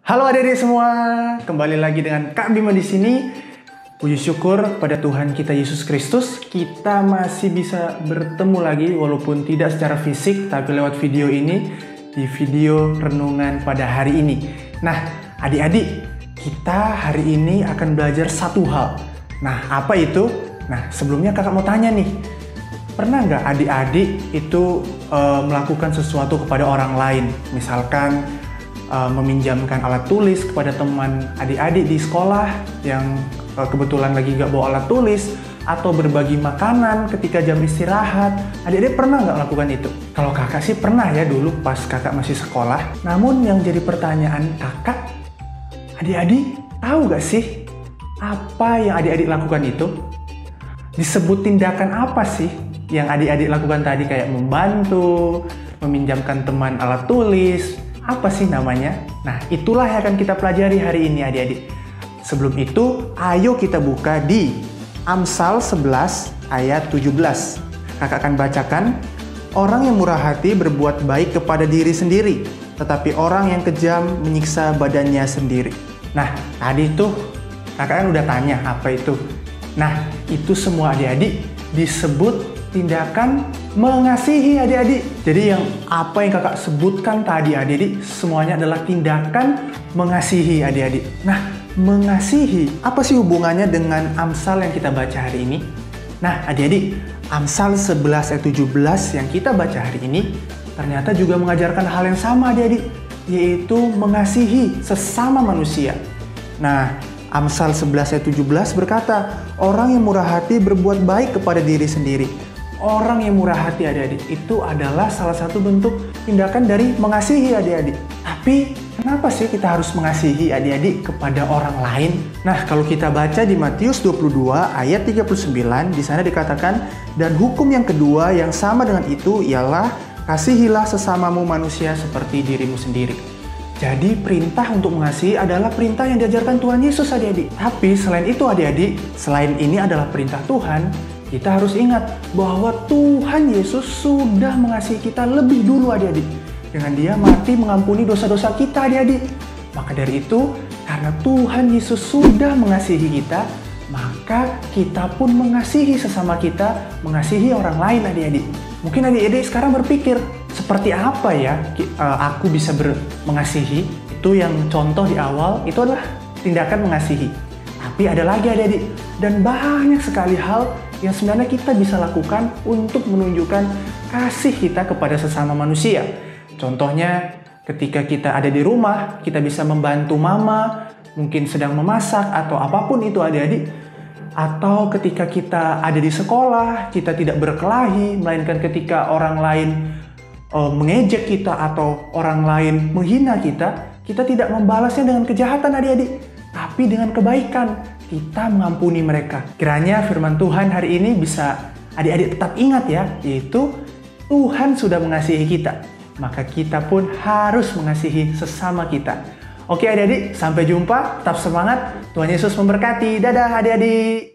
Halo adik-adik semua, kembali lagi dengan Kak Bima di sini. Puji syukur pada Tuhan kita Yesus Kristus, kita masih bisa bertemu lagi walaupun tidak secara fisik, tapi lewat video ini, di video renungan pada hari ini. Nah, adik-adik, kita hari ini akan belajar satu hal. Nah, apa itu? Nah, sebelumnya kakak mau tanya nih, pernah nggak adik-adik itu melakukan sesuatu kepada orang lain? Misalkan meminjamkan alat tulis kepada teman adik-adik di sekolah yang kebetulan lagi gak bawa alat tulis, atau berbagi makanan ketika jam istirahat. Adik-adik pernah nggak melakukan itu? Kalau kakak sih pernah ya dulu pas kakak masih sekolah. Namun yang jadi pertanyaan kakak, adik-adik tahu gak sih apa yang adik-adik lakukan itu? Disebut tindakan apa sih yang adik-adik lakukan tadi, kayak membantu, meminjamkan teman alat tulis, apa sih namanya? Nah, itulah yang akan kita pelajari hari ini adik-adik. Sebelum itu, ayo kita buka di Amsal 11 ayat 17. Kakak akan bacakan, orang yang murah hati berbuat baik kepada diri sendiri, tetapi orang yang kejam menyiksa badannya sendiri. Nah, tadi tuh kakak kan udah tanya apa itu. Nah, itu semua adik-adik disebut tindakan mengasihi adik-adik. Jadi yang apa yang kakak sebutkan tadi adik-adik, semuanya adalah tindakan mengasihi adik-adik. Nah, mengasihi, apa sih hubungannya dengan Amsal yang kita baca hari ini? Nah, adik-adik, Amsal 11 ayat 17 yang kita baca hari ini ternyata juga mengajarkan hal yang sama adik-adik, yaitu mengasihi sesama manusia. Nah, Amsal 11 ayat 17 berkata, orang yang murah hati berbuat baik kepada diri sendiri. Orang yang murah hati adik-adik itu adalah salah satu bentuk tindakan dari mengasihi adik-adik. Tapi kenapa sih kita harus mengasihi adik-adik kepada orang lain? Nah, kalau kita baca di Matius 22 ayat 39, di sana dikatakan, dan hukum yang kedua yang sama dengan itu ialah kasihilah sesamamu manusia seperti dirimu sendiri. Jadi perintah untuk mengasihi adalah perintah yang diajarkan Tuhan Yesus adik-adik. Tapi selain itu adik-adik, selain ini adalah perintah Tuhan, kita harus ingat bahwa Tuhan Yesus sudah mengasihi kita lebih dulu adik-adik. Dengan dia mati mengampuni dosa-dosa kita adik-adik. Maka dari itu, karena Tuhan Yesus sudah mengasihi kita, maka kita pun mengasihi sesama kita, mengasihi orang lain adik-adik. Mungkin adik-adik sekarang berpikir, seperti apa ya aku bisa mengasihi? Itu yang contoh di awal, itu adalah tindakan mengasihi. Tapi ada lagi adik-adik, dan banyak sekali hal yang sebenarnya kita bisa lakukan untuk menunjukkan kasih kita kepada sesama manusia. Contohnya, ketika kita ada di rumah, kita bisa membantu mama, mungkin sedang memasak atau apapun itu adik-adik. Atau ketika kita ada di sekolah, kita tidak berkelahi, melainkan ketika orang lain mengejek kita atau orang lain menghina kita, kita tidak membalasnya dengan kejahatan adik-adik, tapi dengan kebaikan. Kita mengampuni mereka. Kiranya firman Tuhan hari ini bisa adik-adik tetap ingat ya, yaitu Tuhan sudah mengasihi kita. Maka kita pun harus mengasihi sesama kita. Oke adik-adik, sampai jumpa. Tetap semangat. Tuhan Yesus memberkati. Dadah adik-adik.